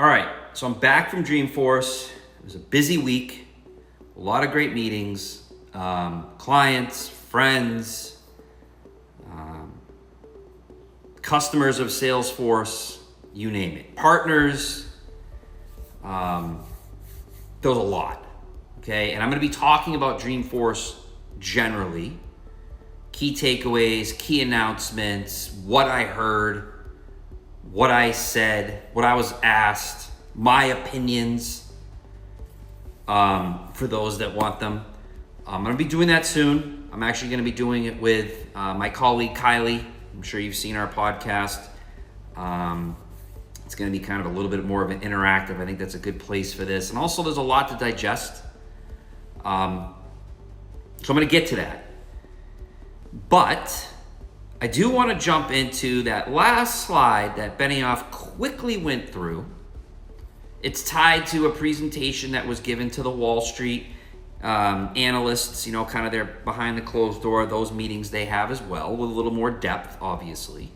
All right, so I'm back from Dreamforce. It was a busy week, a lot of great meetings, clients, friends, customers of Salesforce, you name it, partners. There was a lot, okay? And I'm gonna be talking about Dreamforce generally, key takeaways, key announcements, what I heard, what I said, what I was asked, my opinions, for those that want them. I'm gonna be doing that soon. I'm actually gonna be doing it with my colleague, Kylie. I'm sure you've seen our podcast. It's gonna be kind of a little bit more of an interactive. I think that's a good place for this. And also there's a lot to digest. So I'm gonna get to that. But I do want to jump into that last slide that Benioff quickly went through. It's tied to a presentation that was given to the Wall Street analysts, you know, kind of their behind the closed door, those meetings they have as well, with a little more depth, obviously,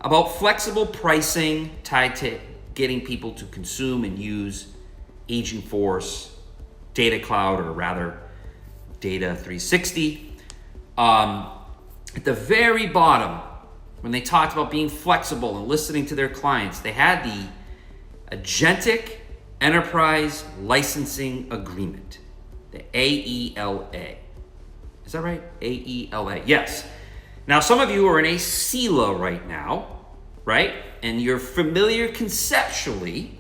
about flexible pricing tied to getting people to consume and use Agentforce, Data Cloud, or rather Data 360. At the very bottom, when they talked about being flexible and listening to their clients, they had the Agentic Enterprise Licensing Agreement, the AELA. Is that right? AELA, yes. Now, some of you are in a CELA right now, right? And you're familiar conceptually.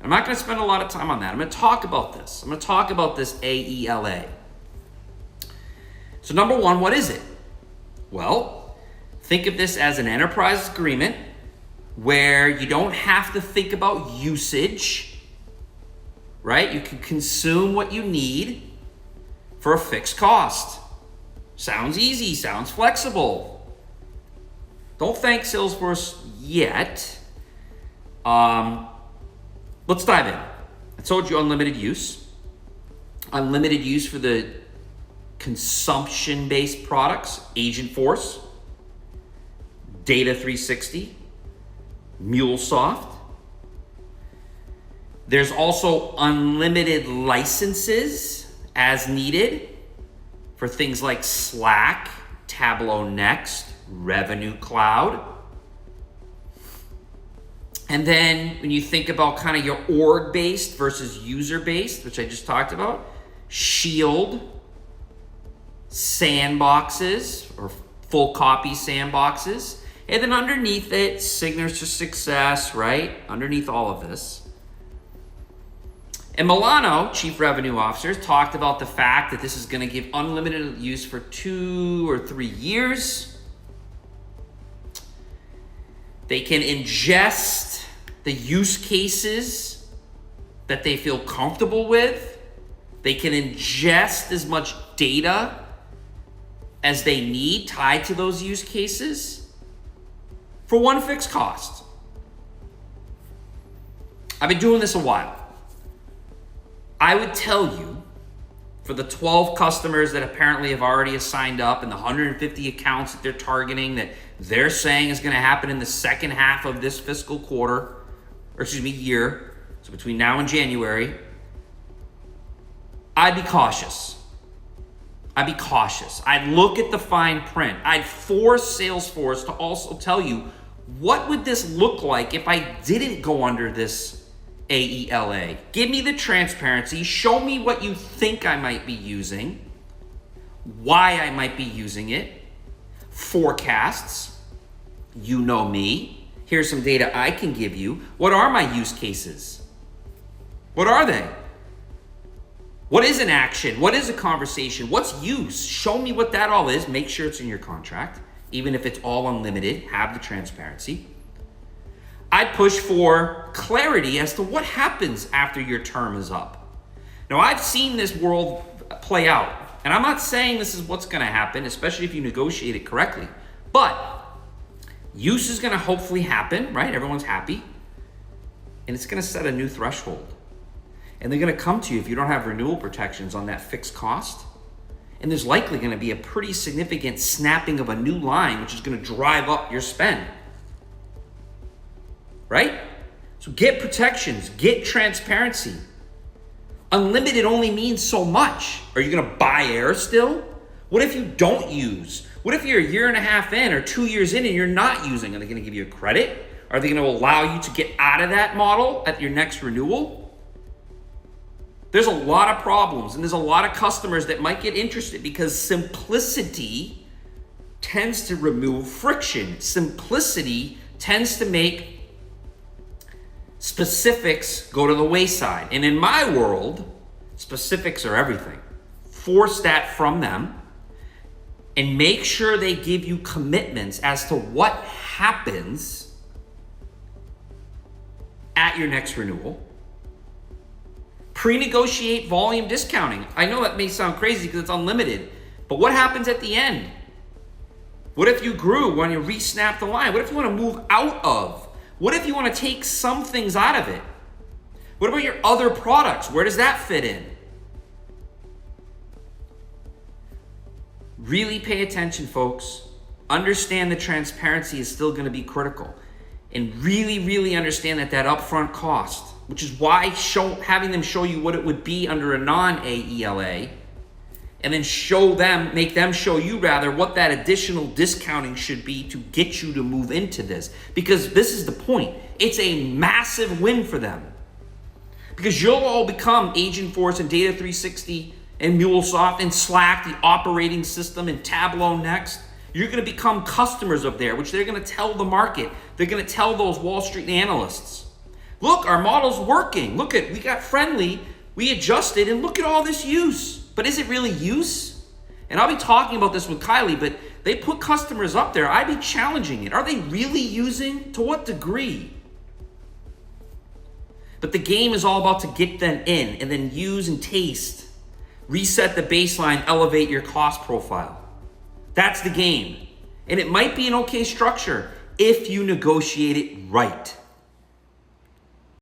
I'm not going to spend a lot of time on that. I'm going to talk about this. I'm going to talk about this AELA. So number one, what is it? Well, think of this as an enterprise agreement where you don't have to think about usage, right? You can consume what you need for a fixed cost. Sounds easy, sounds flexible. Don't thank Salesforce yet. Let's dive in. I told you unlimited use. Unlimited use for the consumption-based products, Agentforce, Data 360, MuleSoft. There's also unlimited licenses as needed for things like Slack, Tableau Next, Revenue Cloud. And then when you think about kind of your org-based versus user-based, which I just talked about, Shield, Sandboxes, or full copy sandboxes. And then underneath it, signatures to success, right? Underneath all of this. And Milano, Chief Revenue Officer, talked about the fact that this is going to give unlimited use for 2 or 3 years. They can ingest the use cases that they feel comfortable with. They can ingest as much data as they need tied to those use cases for one fixed cost. I've been doing this a while. I would tell you, for the 12 customers that apparently have already signed up and the 150 accounts that they're targeting that they're saying is going to happen in the second half of this fiscal quarter, or excuse me, year, so between now and January, I'd be cautious. I'd be cautious. I'd look at the fine print. I'd force Salesforce to also tell you, what would this look like if I didn't go under this AELA? Give me the transparency. Show me what you think I might be using, why I might be using it, forecasts. You know me. Here's some data I can give you. What are my use cases? What are they? What is an action? What is a conversation? What's use? Show me what that all is. Make sure it's in your contract. Even if it's all unlimited, have the transparency. I'd push for clarity as to what happens after your term is up. Now, I've seen this world play out, and I'm not saying this is what's going to happen, especially if you negotiate it correctly, but use is going to hopefully happen, right? Everyone's happy, and it's going to set a new threshold. And they're going to come to you if you don't have renewal protections on that fixed cost. And there's likely going to be a pretty significant snapping of a new line, which is going to drive up your spend. Right? So get protections, get transparency. Unlimited only means so much. Are you gonna buy air still? What if you don't use? What if you're a year and a half in or 2 years in and you're not using? Are they gonna give you a credit? Are they gonna allow you to get out of that model at your next renewal? There's a lot of problems, and there's a lot of customers that might get interested because simplicity tends to remove friction. Simplicity tends to make specifics go to the wayside. And in my world, specifics are everything. Force that from them and make sure they give you commitments as to what happens at your next renewal. Pre-negotiate volume discounting. I know that may sound crazy because it's unlimited, but what happens at the end? What if you grew when you re-snap the line? What if you want to move out of? What if you want to take some things out of it? What about your other products? Where does that fit in? Really pay attention, folks. Understand that transparency is still going to be critical. And really understand that upfront cost, which is why having them show you what it would be under a non-AELA, and then make them show you rather what that additional discounting should be to get you to move into this. Because this is the point. It's a massive win for them. Because you'll all become Agentforce and Data 360 and MuleSoft and Slack, the operating system, and Tableau next. You're going to become customers of there, which they're going to tell the market. They're going to tell those Wall Street analysts. Look, our model's working. Look we got friendly, we adjusted, and look at all this use. But is it really use? And I'll be talking about this with Kylie, but they put customers up there. I'd be challenging it. Are they really using? To what degree? But the game is all about to get them in and then use and taste. Reset the baseline, elevate your cost profile. That's the game. And it might be an okay structure if you negotiate it right.